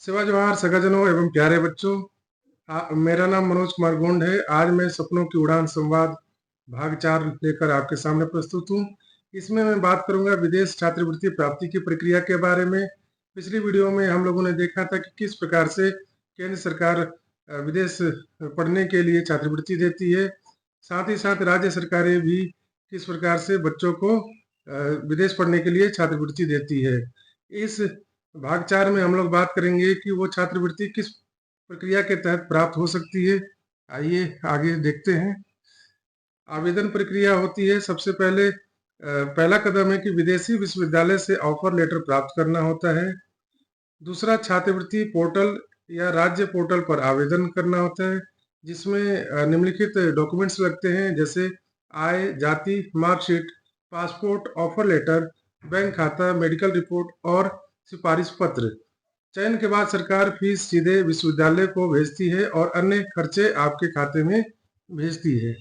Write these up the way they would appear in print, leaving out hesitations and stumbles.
सेवा जवाहर सगाजनों एवं प्यारे बच्चों, मेरा नाम मनोज कुमार गोंड है। आज मैं सपनों की उड़ान संवाद भाग 4 लेकर आपके सामने प्रस्तुत हूँ। इसमें मैं बात करूंगा विदेश छात्रवृत्ति प्राप्ति की प्रक्रिया के बारे में। पिछली वीडियो में हम लोगों ने देखा था कि किस प्रकार से केंद्र सरकार विदेश पढ़ने के लिए छात्रवृत्ति देती है, साथ ही साथ राज्य सरकारें भी किस प्रकार से बच्चों को विदेश पढ़ने के लिए छात्रवृत्ति देती है। इस भाग 4 में हम लोग बात करेंगे कि वो छात्रवृत्ति किस प्रक्रिया के तहत प्राप्त हो सकती है। आइए आगे देखते हैं। आवेदन प्रक्रिया होती है। सबसे पहले पहला कदम है कि विदेशी विश्वविद्यालय से ऑफर लेटर प्राप्त करना होता है। दूसरा, छात्रवृत्ति पोर्टल या राज्य पोर्टल पर आवेदन करना होता है, जिसमें निम्नलिखित डॉक्यूमेंट्स लगते हैं, जैसे आय, जाति, marksheet, passport, offer letter, bank खाता, मेडिकल रिपोर्ट और सिफारिश पत्र। चयन के बाद सरकार फीस सीधे विश्वविद्यालय को भेजती है और अन्य खर्चे आपके खाते में भेजती है।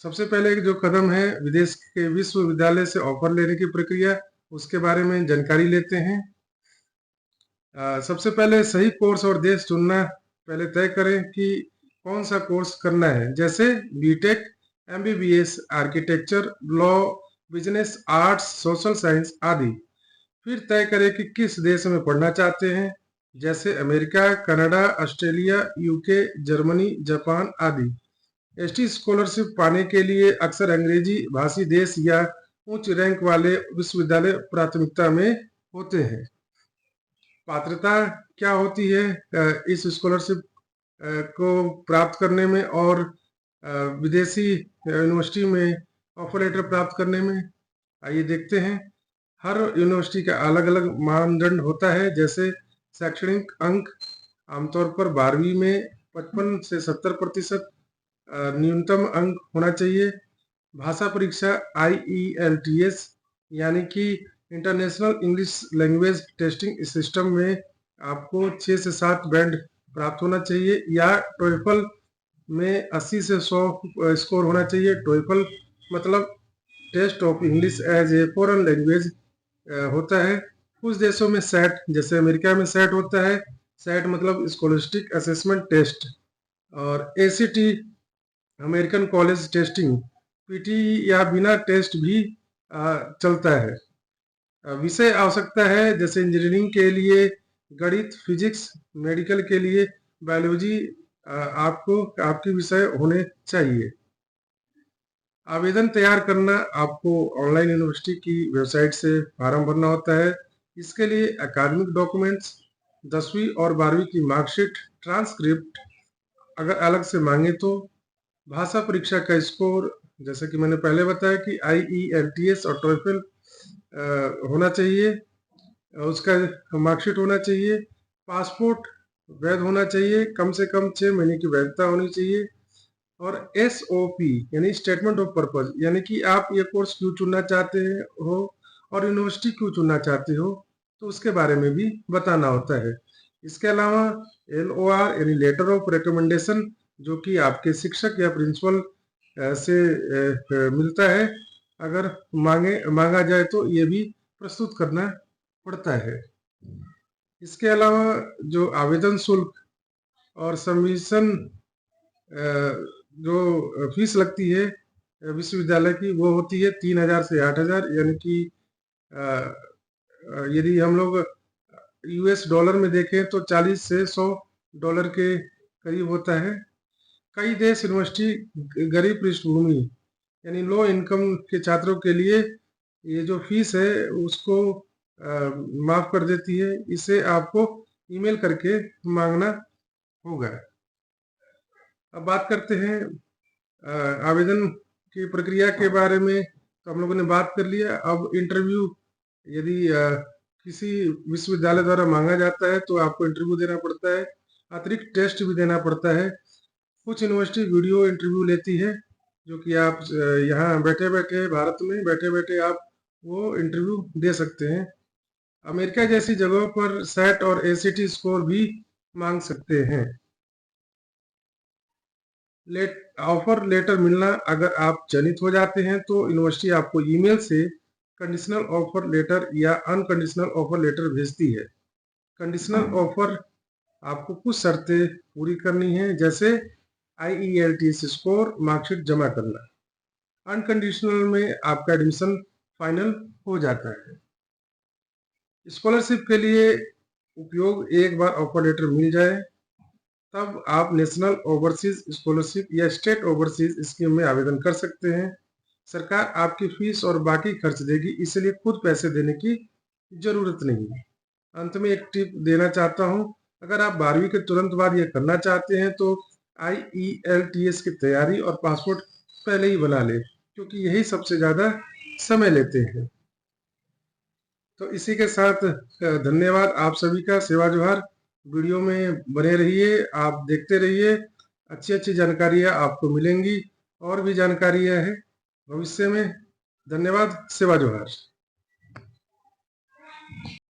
सबसे पहले जो कदम है विदेश के विश्वविद्यालय से ऑफर लेने की प्रक्रिया, उसके बारे में जानकारी लेते हैं। सबसे पहले सही कोर्स और देश चुनना पहले तय करें कि कौन सा कोर्स करना है, जैसे BTech, MBBS, architecture, law, business, arts, social science आदि। फिर तय करें कि किस देश में पढ़ना चाहते हैं, जैसे America, Canada, Australia, UK, Germany, Japan आदि। एसटी स्कॉलरशिप पाने के लिए अक्सर अंग्रेजी भाषी देश या उच्च रैंक वाले विश्वविद्यालय प्राथमिकता में होते हैं। पात्रता क्या होती है इस स्कॉलरशिप को प्राप्त करने में और विदेशी यूनिवर्सिटी में ऑफर लेटर प्राप्त करने में? आइए देखते हैं। हर यूनिवर्सिटी का अलग अलग मानदंड होता है, जैसे शैक्षणिक अंक आमतौर पर 12वीं में 55 से 70% न्यूनतम अंक होना चाहिए। भाषा परीक्षा IELTS यानी कि international English language testing system में आपको 6 से 7 बैंड प्राप्त होना चाहिए, या टोएफल में 80 से 100 स्कोर होना चाहिए। टोएफल मतलब test of English as a foreign language होता है। कुछ देशों में सेट, जैसे अमेरिका में सेट होता है। सेट मतलब स्कॉलस्टिक असेसमेंट टेस्ट, और ACT American college testing PT या बिना टेस्ट भी चलता है। विषय आवश्यकता है, जैसे इंजीनियरिंग के लिए गणित, फिजिक्स, मेडिकल के लिए बायोलॉजी आपको आपके विषय होने चाहिए। आवेदन तैयार करना, आपको ऑनलाइन यूनिवर्सिटी की वेबसाइट से फॉर्म भरना होता है। इसके लिए एकेडमिक डॉक्यूमेंट्स, 10वीं और 12वीं की मार्कशीट, ट्रांसक्रिप्ट अगर अलग से मांगे तो, भाषा परीक्षा का स्कोर, जैसे कि मैंने पहले बताया कि IELTS और टोएफल होना चाहिए, उसका मार्कशीट होना चाहिए। पासपोर्ट वैध होना चाहिए, कम से कम 6 महीने की वैधता होनी चाहिए। और SOP यानी स्टेटमेंट ऑफ पर्पज, यानी कि आप ये कोर्स क्यों चुनना चाहते हो और यूनिवर्सिटी क्यों चुनना चाहते हो, तो उसके बारे में भी बताना होता है। इसके अलावा LOR यानी लेटर ऑफ रिकमेंडेशन, जो कि आपके शिक्षक या प्रिंसिपल से मिलता है, अगर मांगा जाए तो ये भी प्रस्तुत करना पड़ता है। इसके अलावा जो आवेदन शुल्क और सबमिशन जो फीस लगती है विश्वविद्यालय की, वो होती है 3000 से 8000, यानी कि यदि हम लोग US डॉलर में देखें तो 40 से 100 डॉलर के करीब होता है। कई देश यूनिवर्सिटी गरीब पृष्ठभूमि यानी लो इनकम के छात्रों के लिए ये जो फीस है उसको माफ कर देती है। इसे आपको ईमेल करके मांगना होगा। अब बात करते हैं आवेदन की प्रक्रिया के बारे में। तो हम लोगों ने बात कर लिया। अब इंटरव्यू, यदि किसी विश्वविद्यालय द्वारा मांगा जाता है तो आपको इंटरव्यू देना पड़ता है। अतिरिक्त टेस्ट भी देना पड़ता है। कुछ यूनिवर्सिटी वीडियो इंटरव्यू लेती है, जो कि आप यहाँ बैठे बैठे, भारत में बैठे बैठे आप वो इंटरव्यू दे सकते हैं। अमेरिका जैसी जगहों पर सेट और ACT स्कोर भी मांग सकते हैं। ऑफर लेटर मिलना, अगर आप चयनित हो जाते हैं तो यूनिवर्सिटी आपको ईमेल से कंडीशनल ऑफर लेटर या अनकंडीशनल ऑफर लेटर भेजती है। कंडीशनल ऑफर आपको कुछ शर्तें पूरी करनी है, जैसे IELTS स्कोर, मार्कशीट जमा करना। अनकंडीशनल में आपका एडमिशन फाइनल हो जाता है। स्कॉलरशिप के लिए उपयोग एक बार ऑफर लेटर मिल जाए तब आप नेशनल ओवरसीज स्कॉलरशिप या स्टेट ओवरसीज स्कीम में आवेदन कर सकते हैं। सरकार आपकी फीस और बाकी खर्च देगी, इसलिए खुद पैसे देने की जरूरत नहीं है। अंत में एक टिप देना चाहता हूं, अगर आप 12वीं के तुरंत बाद ये करना चाहते हैं तो IELTS की तैयारी और पासपोर्ट पहले ही बना ले, क्योंकि यही सबसे ज्यादा समय लेते हैं। तो इसी के साथ धन्यवाद आप सभी का। सेवा जोहार। वीडियो में बने रहिए, आप देखते रहिए, अच्छी अच्छी जानकारियाँ आपको मिलेंगी और भी जानकारियाँ हैं भविष्य में। धन्यवाद। सेवा जोहार।